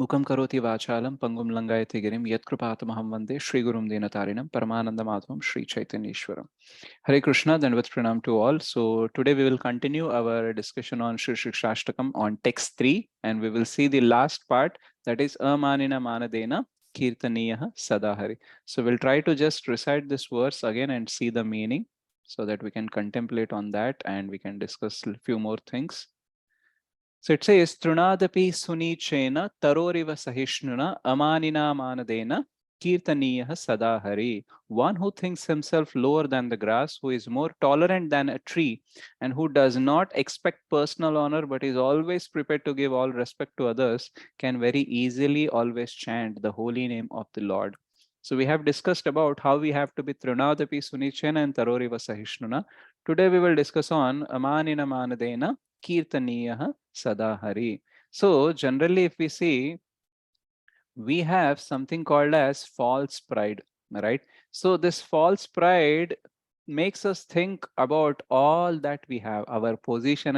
Mukam karoti vachalam pangum langayati girim yatkrupatmaham vande Shri Gurum Dinatarinam Paramanandamathvam Shri Chaitanyeshwaram. Hare Krishna, Dandavat Pranam to all. So today we will continue our discussion on Shri Shikshashtakam on text 3, and we will see the last part, that is Amanina Manadena Kirtaniyaha Sadahari. So we'll try to just recite this verse again and see the meaning so that we can contemplate on that and we can discuss a few more things. So it says, Trunadapi Sunichena Taroriva Sahishnuna Amanina Manadena Kirtaniyaha Sadahari. One who thinks himself lower than the grass, who is more tolerant than a tree, and who does not expect personal honor but is always prepared to give all respect to others, can very easily always chant the holy name of the Lord. So we have discussed about how we have to be Trunadapi Sunichena and Taroriva Sahishnuna. Today we will discuss on Amanina Manadena Kirtaniyaha Sadahari. So generally, if we see, we have something called as false pride, right? So this false pride makes us think about all that we have, our position,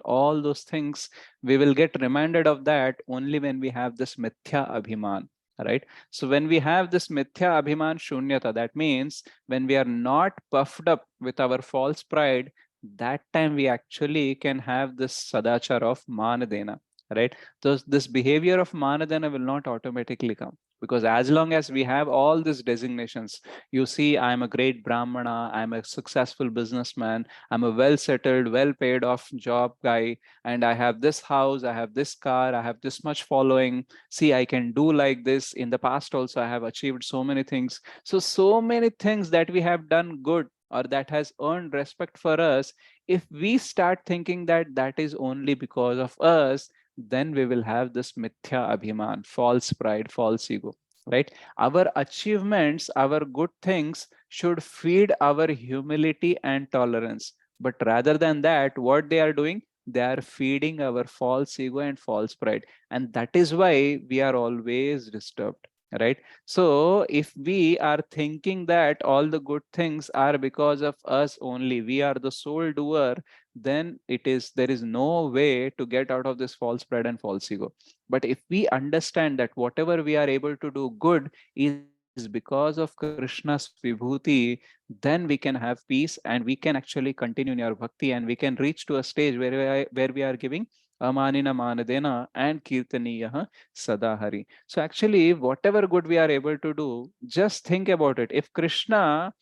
all those things. We will get reminded of that only when we have this mithya abhiman, right? So when we have this mithya abhiman shunyata, that means when we are not puffed up with our false pride, that time we actually can have this sadachar of manadena, right? So this behavior of manadana will not automatically come, because as long as we have all these designations, you see, I'm a great brahmana, I'm a successful businessman, I'm a well settled, well paid off job guy, and I have this house, I have this car, I have this much following. See, I can do like this. In the past also, I have achieved so many things. So many things that we have done good or that has earned respect for us. If we start thinking that that is only because of us, then we will have this mithya abhiman, false pride, false ego, right? Our achievements, our good things should feed our humility and tolerance. But rather than that, what they are doing, they are feeding our false ego and false pride. And that is why we are always disturbed, right? So if we are thinking that all the good things are because of us only, we are the sole doer, then there is no way to get out of this false pride and false ego. But if we understand that whatever we are able to do good is because of Krishna's vibhuti, then we can have peace and we can actually continue in our bhakti, and we can reach to a stage where we are giving amanina manadena and kirtaniyaha sadahari. So actually, whatever good we are able to do, just think about it. If Krishna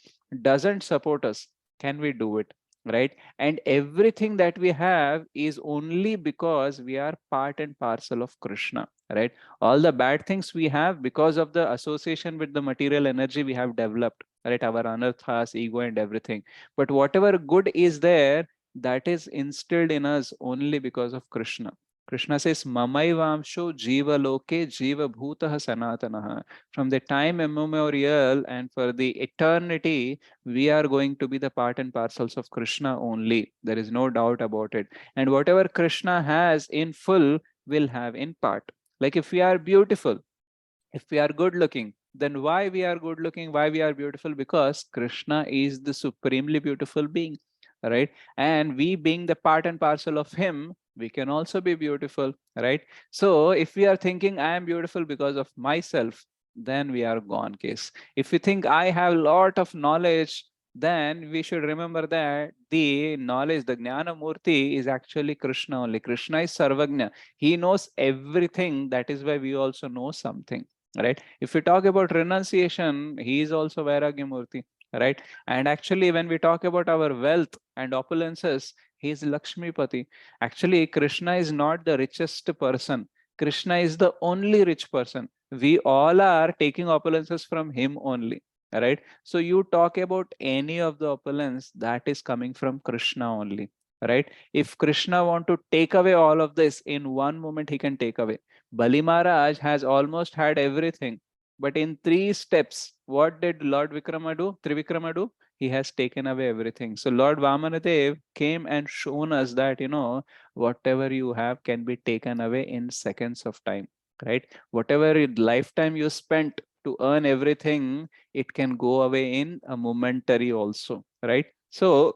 doesn't support us, can we do it? Right? And everything that we have is only because we are part and parcel of Krishna, right? All the bad things we have because of the association with the material energy we have developed, right? Our anarthas, ego, and everything. But whatever good is there, that is instilled in us only because of Krishna. Krishna says, Mamaivamsho Jiva Loke Jiva Bhutah Sanatanaha. From the time immemorial and for the eternity, we are going to be the part and parcels of Krishna only. There is no doubt about it. And whatever Krishna has in full, will have in part. Like if we are beautiful, if we are good looking, then why we are good looking, why we are beautiful? Because Krishna is the supremely beautiful being, right? And we being the part and parcel of him, we can also be beautiful, right? So if we are thinking I am beautiful because of myself, then we are gone case. If we think I have a lot of knowledge, then we should remember that the knowledge, the Jnana Murti, is actually Krishna only. Krishna is Sarvagna. He knows everything. That is why we also know something, right? If we talk about renunciation, he is also Vairagya Murti, right? And actually, when we talk about our wealth and opulences, he is Lakshmipati. Actually, Krishna is not the richest person. Krishna is the only rich person. We all are taking opulences from him only, right? So you talk about any of the opulence, that is coming from Krishna only, right? If Krishna want to take away all of this in one moment, he can take away. Bali Maharaj has almost had everything, but in 3 steps, what did Lord Vikrama do? Trivikrama do? He has taken away everything. So Lord Vamanadev came and shown us that, whatever you have can be taken away in seconds of time, right? Whatever lifetime you spent to earn everything, it can go away in a momentary also, right? So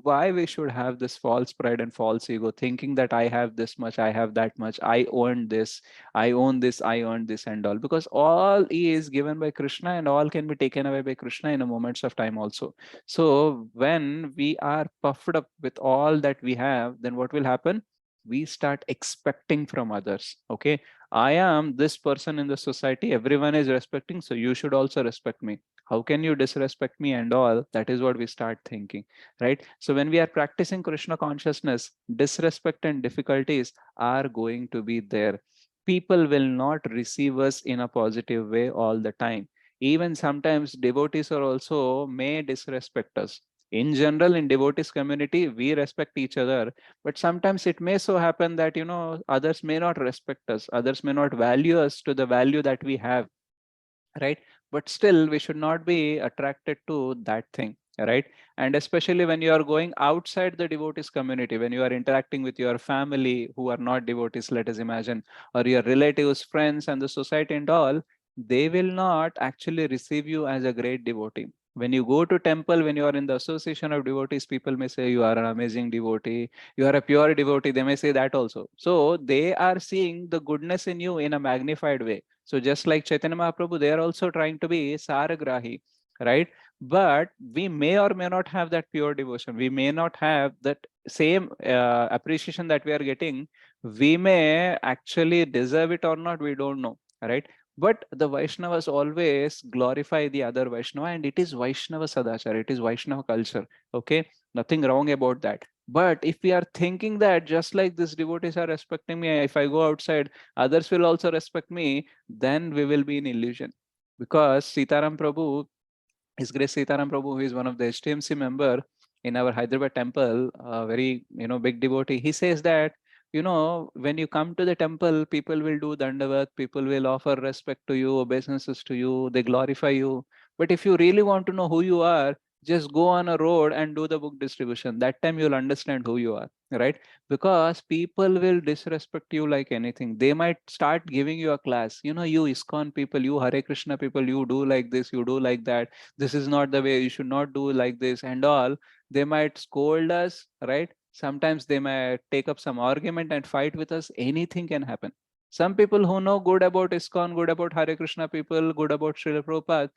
why we should have this false pride and false ego, thinking that I have this much, I have that much, I own this, I own this, I earned this, and all, because all is given by Krishna and all can be taken away by Krishna in a moments of time also. So when we are puffed up with all that we have, then what will happen? We start expecting from others. Okay, I am this person in the society, everyone is respecting, so you should also respect me. How can you disrespect me and all? That is what we start thinking, right? So when we are practicing Krishna consciousness, disrespect and difficulties are going to be there. People will not receive us in a positive way all the time. Even sometimes devotees are also may disrespect us. In general, in devotees community, we respect each other, but sometimes it may so happen that, others may not respect us, others may not value us to the value that we have, right? But still we should not be attracted to that thing, right? And especially when you are going outside the devotees community, when you are interacting with your family who are not devotees, let us imagine, or your relatives, friends, and the society and all, they will not actually receive you as a great devotee. When you go to temple, when you are in the association of devotees, people may say you are an amazing devotee, you are a pure devotee, they may say that also. So they are seeing the goodness in you in a magnified way. So just like Chaitanya Mahaprabhu, they are also trying to be Saragrahi, right? But we may or may not have that pure devotion. We may not have that same appreciation that we are getting. We may actually deserve it or not, we don't know, right? But the Vaishnavas always glorify the other Vaishnava, and it is Vaishnava Sadachar, it is Vaishnava culture. Okay, nothing wrong about that. But if we are thinking that just like these devotees are respecting me, if I go outside, others will also respect me, then we will be in illusion. Because Sitaram Prabhu, his Grace Sitaram Prabhu, who is one of the HTMC member in our Hyderabad temple, a very big devotee, he says that when you come to the temple, people will do dandavat, people will offer respect to you, obeisances to you, they glorify you. But if you really want to know who you are, just go on a road and do the book distribution. That time you'll understand who you are, right? Because people will disrespect you like anything. They might start giving you a class. You ISKCON people, you Hare Krishna people, you do like this, you do like that, this is not the way, you should not do like this and all. They might scold us, right? Sometimes they might take up some argument and fight with us. Anything can happen. Some people who know good about ISKCON, good about Hare Krishna people, good about Srila Prabhupada,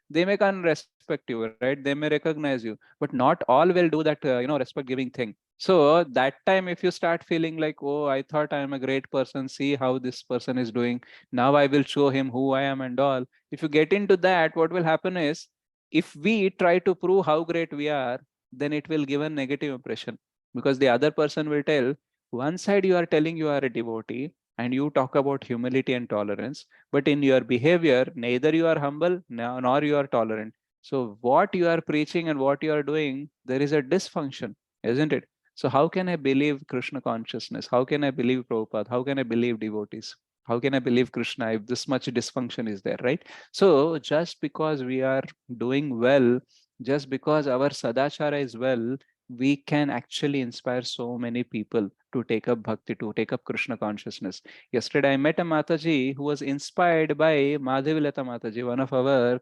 they may can respect you, right? They may recognize you, but not all will do that respect giving thing. So that time if you start feeling like, oh, I thought I am a great person, see how this person is doing, now I will show him who I am and all. If you get into that, what will happen is, if we try to prove how great we are, then it will give a negative impression, because the other person will tell, one side you are telling you are a devotee and you talk about humility and tolerance, but in your behavior neither you are humble nor you are tolerant. So what you are preaching and what you are doing, there is a dysfunction, isn't it? So how can I believe Krishna consciousness? How can I believe Prabhupada? How can I believe devotees? How can I believe Krishna if this much dysfunction is there, right? So just because we are doing well, just because our sadachara is well, we can actually inspire so many people to take up bhakti, to take up Krishna consciousness. Yesterday, I met a Mataji who was inspired by Madhavilata Mataji, one of our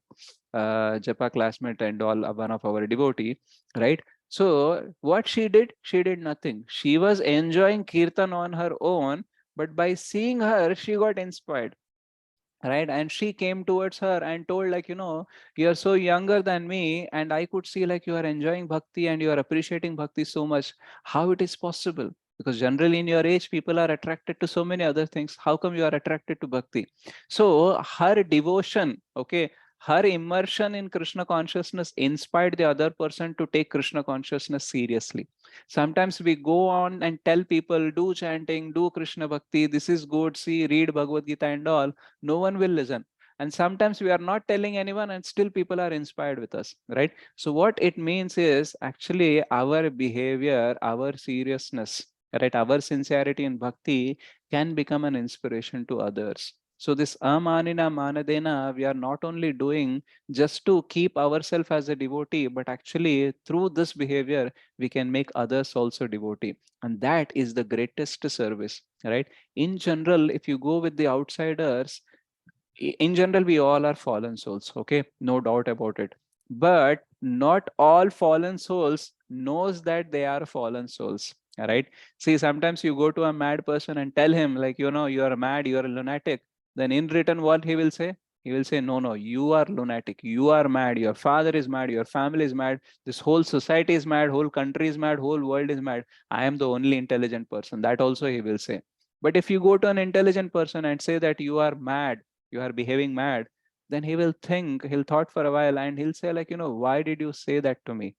Japa classmate and all, one of our devotee, right? So what she did nothing. She was enjoying kirtan on her own, but by seeing her, she got inspired, right? And she came towards her and told, like, you're so younger than me, and I could see like you are enjoying bhakti and you are appreciating bhakti so much. How it is possible? Because generally in your age people are attracted to so many other things. How come you are attracted to bhakti? So her devotion, okay, her immersion in Krishna consciousness inspired the other person to take Krishna consciousness seriously. Sometimes we go on and tell people, do chanting, do Krishna bhakti, this is good, see, read Bhagavad Gita and all. No one will listen. And sometimes we are not telling anyone and still people are inspired with us, right? So what it means is actually our behavior, our seriousness, right, our sincerity in bhakti can become an inspiration to others. So this amanina manadena, we are not only doing just to keep ourselves as a devotee, but actually through this behavior we can make others also devotee, and that is the greatest service, right? In general, if you go with the outsiders, in general we all are fallen souls, okay, no doubt about it. But not all fallen souls knows that they are fallen souls. Right? See, sometimes you go to a mad person and tell him, like, you are mad, you are a lunatic. Then in return, what he will say? He will say, no, no, you are lunatic, you are mad, your father is mad, your family is mad, this whole society is mad, whole country is mad, whole world is mad. I am the only intelligent person. That also he will say. But if you go to an intelligent person and say that you are mad, you are behaving mad, then he will think, he'll thought for a while, and he'll say, like, why did you say that to me?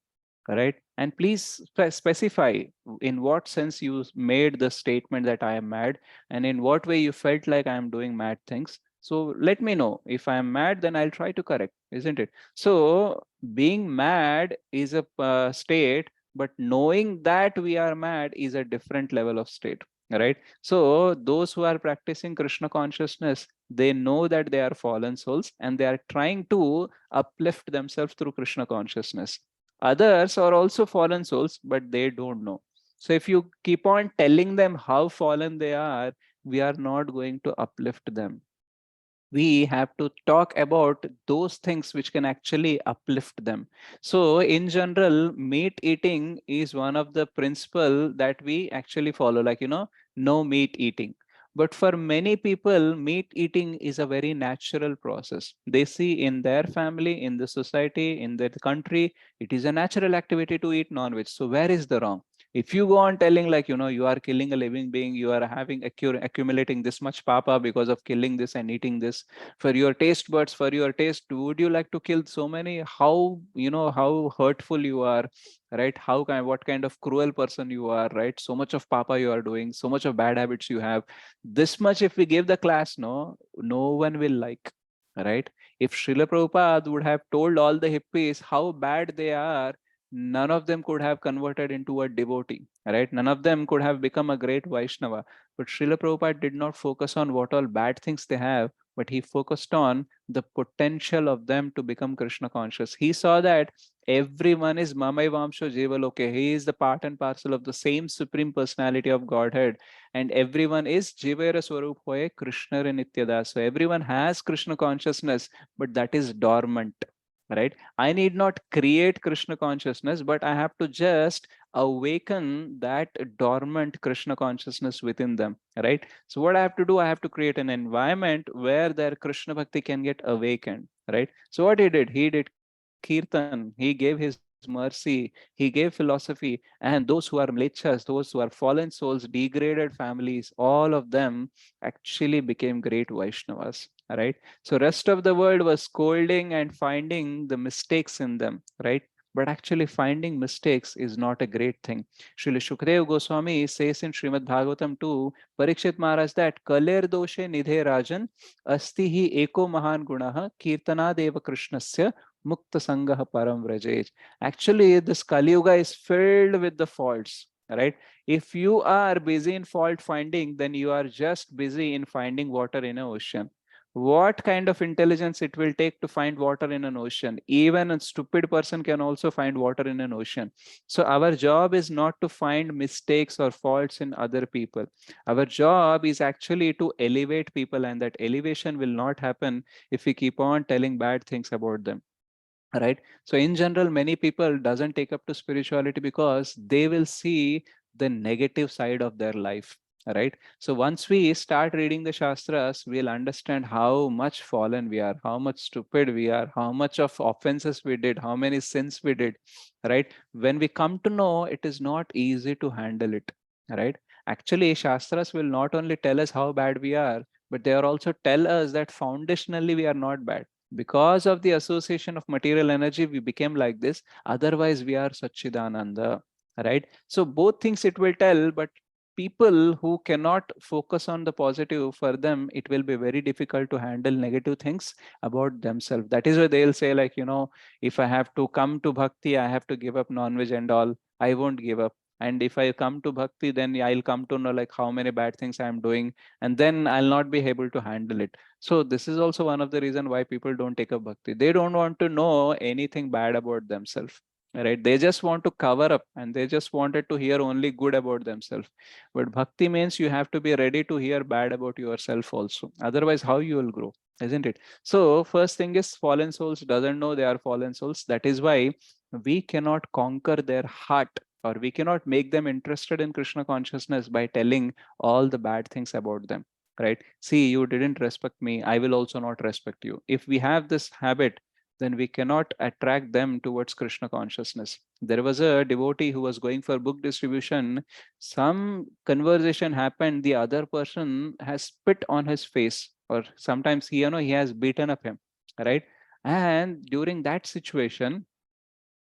Right? And please specify in what sense you made the statement that I am mad, and in what way you felt like I am doing mad things. So let me know. If I am mad, then I'll try to correct, isn't it? So being mad is a state, but knowing that we are mad is a different level of state. Right? So those who are practicing Krishna consciousness, they know that they are fallen souls and they are trying to uplift themselves through Krishna consciousness. Others are also fallen souls, but they don't know. So if you keep on telling them how fallen they are, we are not going to uplift them. We have to talk about those things which can actually uplift them. So in general, meat eating is one of the principle that we actually follow, like, no meat eating. But for many people, meat eating is a very natural process. They see in their family, in the society, in their country, it is a natural activity to eat non-veg. So where is the wrong? If you go on telling, like, you are killing a living being, you are having accumulating this much papa because of killing this and eating this for your taste buds, for your taste, would you like to kill so many? How, how hurtful you are, right? What kind of cruel person you are, right? So much of papa you are doing, so much of bad habits you have. This much if we give the class, no one will like. Right? If Srila Prabhupada would have told all the hippies how bad they are, none of them could have converted into a devotee, right? None of them could have become a great Vaishnava. But Srila Prabhupada did not focus on what all bad things they have, but he focused on the potential of them to become Krishna conscious. He saw that everyone is Mamai Vamsho Jivaloke. He is the part and parcel of the same Supreme Personality of Godhead. And everyone is Jivera Swarup Hoye Krishna Nityada. So everyone has Krishna consciousness, but that is dormant. Right? I need not create Krishna consciousness, but I have to just awaken that dormant Krishna consciousness within them. Right? So what I have to do, I have to create an environment where their Krishna bhakti can get awakened. Right? So what he did kirtan, he gave his mercy, he gave philosophy, and those who are mlechas, those who are fallen souls, degraded families, all of them actually became great Vaishnavas. Right? So rest of the world was scolding and finding the mistakes in them. Right? But actually finding mistakes is not a great thing. Srila Shukdev Goswami says in Srimad Bhagavatam 2, Parikshit Maharaj, that Kaler doshe nidhe rajan asti hi eko mahan gunaha kirtanadeva krishnasya mukta sangha param vrajej. Actually, this Kali Yuga is filled with the faults. Right? If you are busy in fault finding, then you are just busy in finding water in an ocean. What kind of intelligence it will take to find water in an ocean? Even a stupid person can also find water in an ocean. So our job is not to find mistakes or faults in other people. Our job is actually to elevate people, and that elevation will not happen if we keep on telling bad things about them. Right? So in general, many people doesn't take up to spirituality because they will see the negative side of their life. Right? So once we start reading the shastras, we'll understand how much fallen we are, how much stupid we are, how much of offenses we did, how many sins we did. Right? When we come to know, it is not easy to handle it. Right? Actually, shastras will not only tell us how bad we are, but they are also tell us that foundationally we are not bad. Because of the association of material energy, we became like this. Otherwise, we are Satchidananda. Right? So both things it will tell, but people who cannot focus on the positive, for them, it will be very difficult to handle negative things about themselves. That is why they'll say, like, if I have to come to bhakti, I have to give up non-veg and all. I won't give up. And if I come to bhakti, then I'll come to know like how many bad things I'm doing, and then I'll not be able to handle it. So this is also one of the reason why people don't take up bhakti. They don't want to know anything bad about themselves. right? They just want to cover up and they just wanted to hear only good about themselves. But bhakti means you have to be ready to hear bad about yourself also. Otherwise, how you will grow, isn't it? So first thing is fallen souls doesn't know they are fallen souls. That is why we cannot conquer their heart, or we cannot make them interested in Krishna consciousness by telling all the bad things about them, right? See, you didn't respect me, I will also not respect you. If we have this habit, then we cannot attract them towards Krishna consciousness. There was a devotee who was going for book distribution. Some conversation happened, the other person has spit on his face, or sometimes he has beaten up him, right? And during that situation,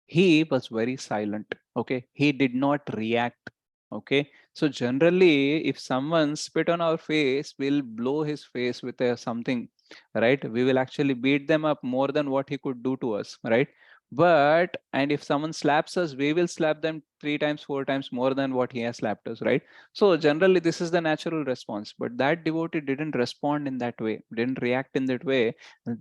he was very silent. Okay, he did not react. Okay, so generally if someone spit on our face, we'll blow his face with something, right? We will actually beat them up more than what he could do to us, right? But and if someone slaps us, we will slap them 3 times 4 times more than what he has slapped us, right? So generally this is the natural response, but that devotee didn't respond in that way, didn't react in that way.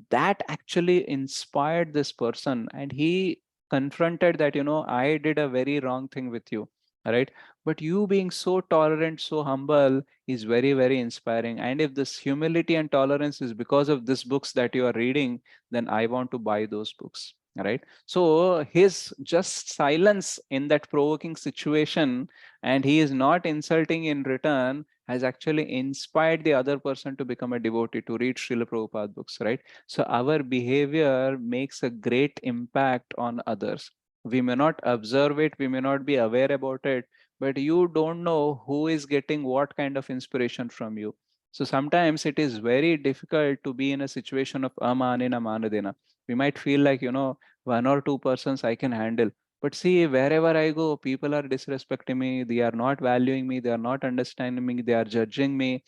That actually inspired this person, and he confronted that, I did a very wrong thing with you, right? But you being so tolerant, so humble is very, very inspiring. And if this humility and tolerance is because of these books that you are reading, then I want to buy those books, right? So his just silence in that provoking situation, and he is not insulting in return, has actually inspired the other person to become a devotee, to read Srila Prabhupada books, right? So our behavior makes a great impact on others. We may not observe it, we may not be aware about it, but you don't know who is getting what kind of inspiration from you. So sometimes it is very difficult to be in a situation of amanina manadina. We might feel like, one or two persons I can handle. But see, wherever I go, people are disrespecting me, they are not valuing me, they are not understanding me, they are judging me.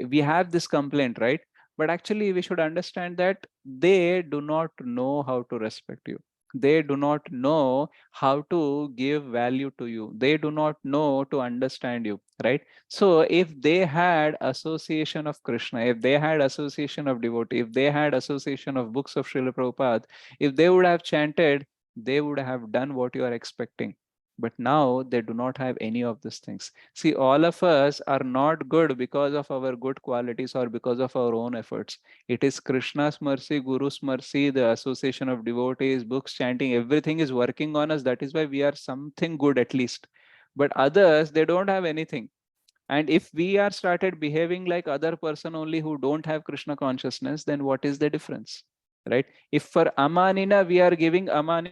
We have this complaint, right? But actually we should understand that they do not know how to respect you, they do not know how to give value to you, they do not know to understand you, right? So if they had association of Krishna, if they had association of devotee, if they had association of books of Srila Prabhupada, if they would have chanted, they would have done what you are expecting. But now they do not have any of these things. See, all of us are not good because of our good qualities or because of our own efforts. It is Krishna's mercy, Guru's mercy, the association of devotees, books, chanting, everything is working on us. That is why we are something good at least. But others, they don't have anything. And if we are started behaving like other person only who don't have Krishna consciousness, then what is the difference, right? If for amanina we are giving amanina,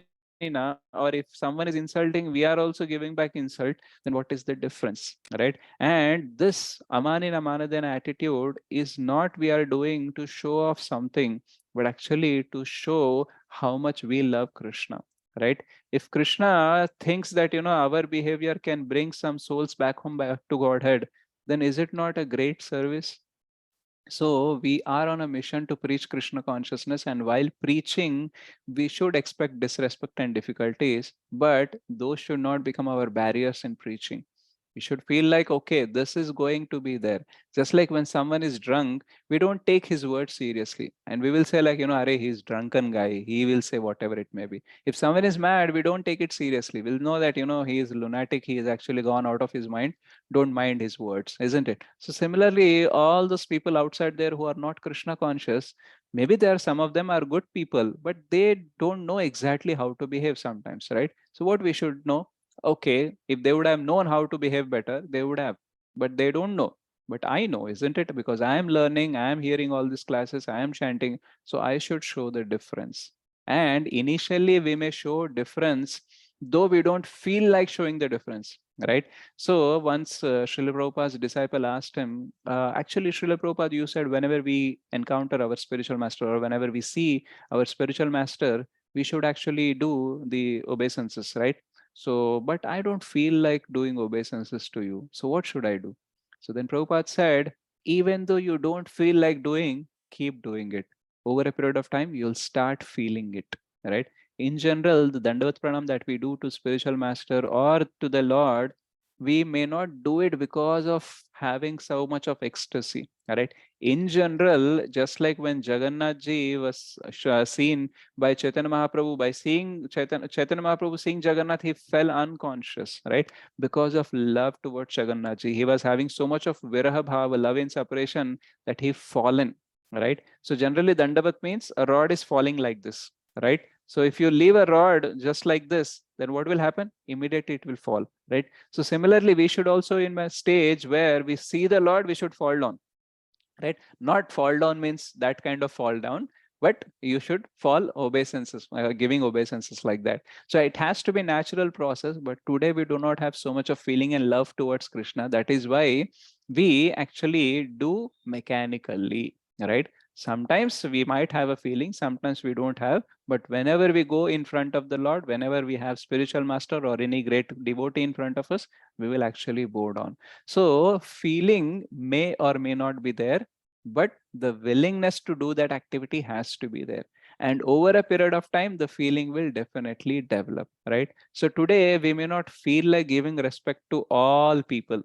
or if someone is insulting, we are also giving back insult, then what is the difference, right? And this amanina manadana attitude is not we are doing to show off something, but actually to show how much we love Krishna, right? If Krishna thinks that, our behavior can bring some souls back home, back to Godhead, then is it not a great service? So we are on a mission to preach Krishna consciousness, and while preaching, we should expect disrespect and difficulties, but those should not become our barriers in preaching. We should feel like, okay, this is going to be there. Just like when someone is drunk, we don't take his words seriously. And we will say, like, Are, he's drunken guy. He will say whatever it may be. If someone is mad, we don't take it seriously. We'll know that, he is lunatic. He is actually gone out of his mind. Don't mind his words, isn't it? So similarly, all those people outside there who are not Krishna conscious, maybe there are some of them are good people, but they don't know exactly how to behave sometimes, right? So what we should know, okay, if they would have known how to behave better, they would have, but they don't know. But I know, isn't it? Because I am learning, I am hearing all these classes, I am chanting, so I should show the difference. And initially we may show difference, though we don't feel like showing the difference, right? So once Srila Prabhupada's disciple asked him, actually, Srila Prabhupada, you said whenever we encounter our spiritual master or whenever we see our spiritual master, we should actually do the obeisances, right? So, but I don't feel like doing obeisances to you. So what should I do? So then Prabhupada said, even though you don't feel like doing, keep doing it. Over a period of time, you'll start feeling it, right? In general, the Dandavat Pranam that we do to spiritual master or to the Lord, we may not do it because of having so much of ecstasy. Right? In general, just like when Jagannath ji was seen by Chaitanya Mahaprabhu, by seeing Chaitanya Mahaprabhu seeing Jagannath, he fell unconscious, right? Because of love towards Jagannath ji. He was having so much of viraha bhava, love in separation, that he fallen, right? So generally, Dandavat means a rod is falling like this, right? So if you leave a rod just like this, then what will happen? Immediately it will fall, right? So similarly, we should also in a stage where we see the Lord, we should fall down, right? Not fall down means that kind of fall down, but you should fall obeisances, giving obeisances like that. So it has to be natural process, but today we do not have so much of feeling and love towards Krishna. That is why we actually do mechanically, right? Sometimes we might have a feeling, sometimes we don't have, but whenever we go in front of the Lord, whenever we have spiritual master or any great devotee in front of us, we will actually bow down. So feeling may or may not be there, but the willingness to do that activity has to be there. And over a period of time, the feeling will definitely develop, right? So today, we may not feel like giving respect to all people.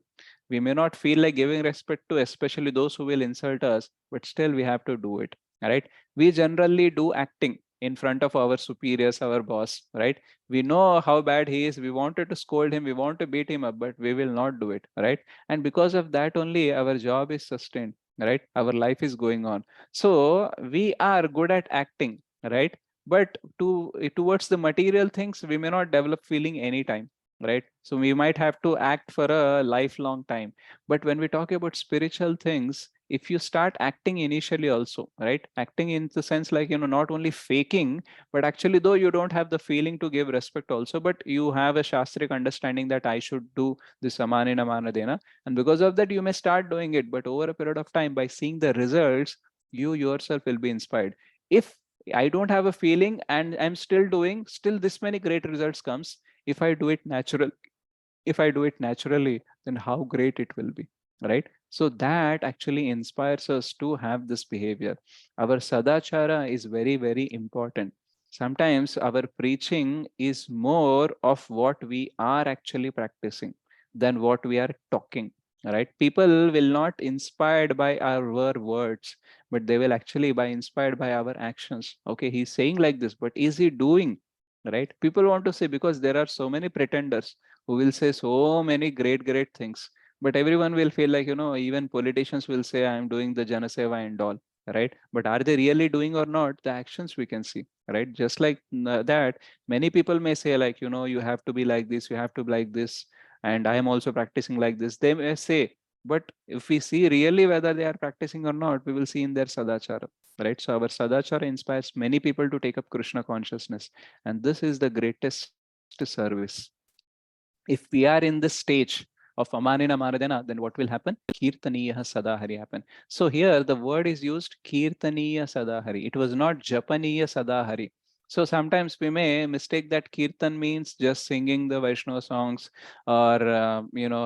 We may not feel like giving respect to especially those who will insult us, but still we have to do it, right? We generally do acting in front of our superiors, our boss, right? We know how bad he is. We wanted to scold him, we want to beat him up, but we will not do it, right? And because of that only, our job is sustained, right? Our life is going on. So we are good at acting, right? But towards the material things, we may not develop feeling anytime, right? So we might have to act for a lifelong time. But when we talk about spiritual things, if you start acting initially also, right? Acting in the sense like, not only faking, but actually though you don't have the feeling to give respect also, but you have a shastric understanding that I should do this amanina manadena, and because of that you may start doing it. But over a period of time, by seeing the results, you yourself will be inspired. If I don't have a feeling and I'm still doing, still this many great results comes. If I do it natural, if I do it naturally, then how great it will be, right? So that actually inspires us to have this behavior. Our sadachara is very, very important. Sometimes our preaching is more of what we are actually practicing than what we are talking, right? People will not inspired by our words, but they will actually by inspired by our actions. Okay, he's saying like this, but is he doing, right? People want to say, because there are so many pretenders who will say so many great things, but everyone will feel like, even politicians will say I am doing the janaseva and all, right? But are they really doing or not? The actions we can see, right? Just like that, many people may say like, you have to be like this, you have to be like this, and I am also practicing like this, they may say. But if we see really whether they are practicing or not, we will see in their sadachara, right? So our sadachara inspires many people to take up Krishna consciousness, and this is the greatest service. If we are in this stage of Amanina Maradena, then what will happen? Kirtaniya Sadahari happen. So here the word is used Kirtaniya Sadahari. It was not Japaniya Sadahari. So sometimes we may mistake that Kirtan means just singing the Vaishnava songs, or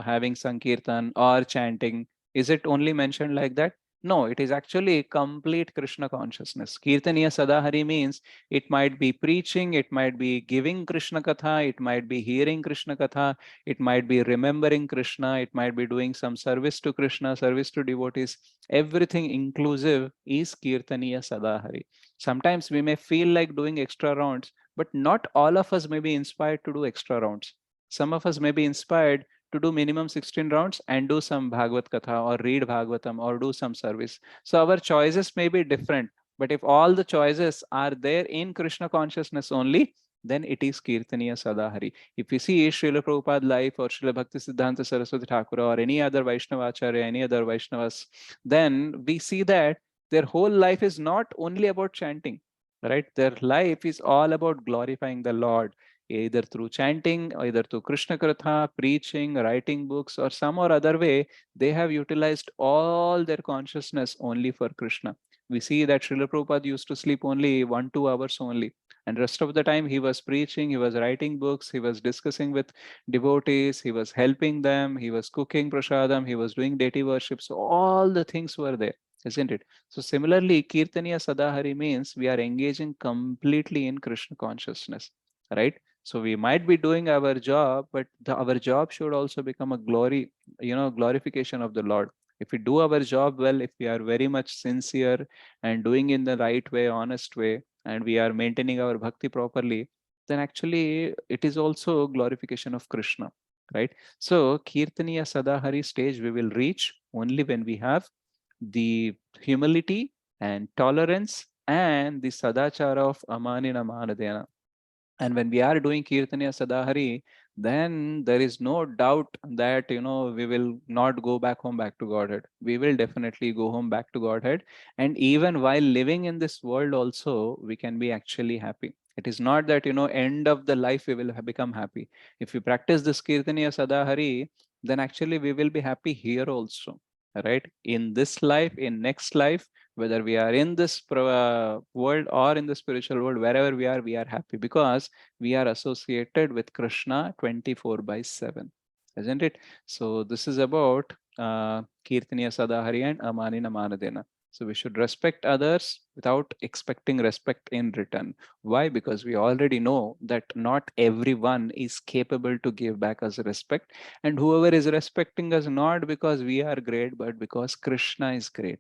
having Sankirtan or chanting. Is it only mentioned like that? No, it is actually complete Krishna consciousness. Kirtaniya Sadahari means it might be preaching, it might be giving Krishna Katha, it might be hearing Krishna Katha, it might be remembering Krishna, it might be doing some service to Krishna, service to devotees. Everything inclusive is Kirtaniya Sadahari. Sometimes we may feel like doing extra rounds, but not all of us may be inspired to do extra rounds. Some of us may be inspired to do minimum 16 rounds and do some Bhagavad Katha or read Bhagavatam or do some service. So our choices may be different, but if all the choices are there in Krishna consciousness only, then it is Kirtaniya Sadahari. If you see Srila Prabhupada life or Srila Bhakti Siddhanta Saraswati Thakur or any other Vaishnavacharya, any other Vaishnavas, then we see that their whole life is not only about chanting, right? Their life is all about glorifying the Lord, either through chanting, either through Krishna Katha, preaching, writing books, or some or other way. They have utilized all their consciousness only for Krishna. We see that Srila Prabhupada used to sleep only 1 2 hours only, and rest of the time he was preaching, he was writing books, he was discussing with devotees, he was helping them, he was cooking prasadam, he was doing deity worship. So all the things were there, isn't it? So similarly, Kirtaniya Sadahari means we are engaging completely in Krishna consciousness, right? So we might be doing our job, but our job should also become a glory, glorification of the Lord. If we do our job well, if we are very much sincere and doing in the right way, honest way, and we are maintaining our bhakti properly, then actually it is also glorification of Krishna, right? So Kirtaniya Sadahari stage we will reach only when we have the humility and tolerance and the sadachara of amanina manadena. And when we are doing Kirtaniya Sadahari, then there is no doubt that we will not go back home back to Godhead. We will definitely go home back to Godhead. And even while living in this world also, we can be actually happy. It is not that end of the life we will become happy. If we practice this Kirtaniya Sadahari, then actually we will be happy here also. Right? In this life, in next life, whether we are in this world or in the spiritual world, wherever we are happy because we are associated with Krishna 24 by 7, isn't it? So this is about Kirtaniya Sadahari and Amanina Manadena. So we should respect others without expecting respect in return. Why? Because we already know that not everyone is capable to give back us respect. And whoever is respecting us not because we are great, but because Krishna is great.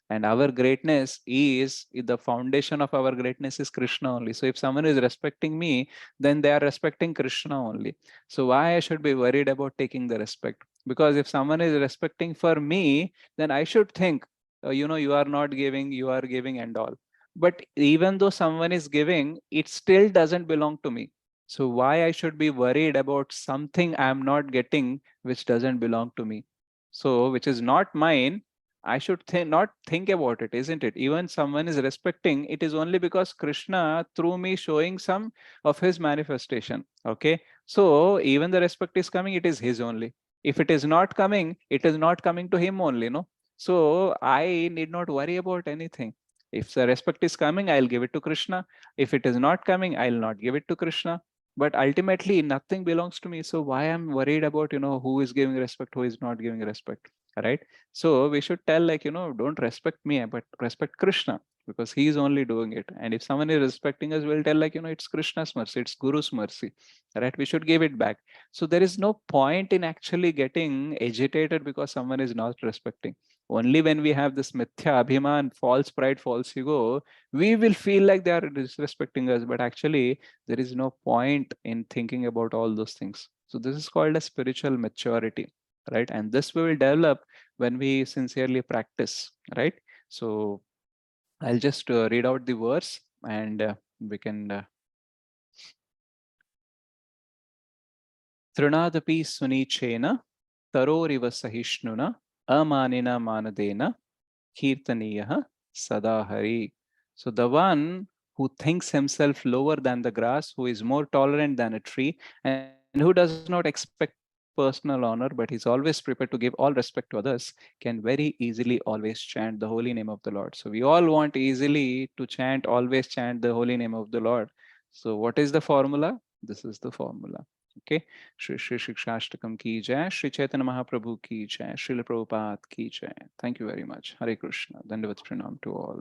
And our greatness is the foundation of our greatness is Krishna only. So if someone is respecting me, then they are respecting Krishna only. So why I should be worried about taking the respect? Because if someone is respecting for me, then I should think, you are not giving, you are giving and all. But even though someone is giving, it still doesn't belong to me. So why I should be worried about something I'm not getting which doesn't belong to me? So which is not mine, I should not think about it, isn't it? Even someone is respecting, it is only because Krishna, through me, showing some of his manifestation. Okay. So even the respect is coming, it is his only. If it is not coming, it is not coming to him only, no? So I need not worry about anything. If the respect is coming, I'll give it to Krishna. If it is not coming, I'll not give it to Krishna. But ultimately, nothing belongs to me. So why I'm worried about, who is giving respect, who is not giving respect, right? So we should tell, like, don't respect me, but respect Krishna because he is only doing it. And if someone is respecting us, we'll tell, like, it's Krishna's mercy, it's Guru's mercy, right? We should give it back. So there is no point in actually getting agitated because someone is not respecting. Only when we have this mithya abhiman, false pride, false ego, we will feel like they are disrespecting us. But actually, there is no point in thinking about all those things. So this is called a spiritual maturity, right? And this we will develop when we sincerely practice, right? So I'll just read out the verse and we can Trunadapi Sunichena Taroriva Sahishnuna Amanina Manadena Kirtaniyaha Sadahari. So the one who thinks himself lower than the grass, who is more tolerant than a tree, and who does not expect personal honor, but he's always prepared to give all respect to others, can very easily always chant the holy name of the Lord. So we all want easily to chant, always chant the holy name of the Lord. So what is the formula? This is the formula. Okay. Shri Shri Shikshashtakam ki jai, Shri Chaitanya Mahaprabhu ki jai, Srila Prabhupada ki jai. Thank you very much. Hare Krishna. Dandavat pranam to all.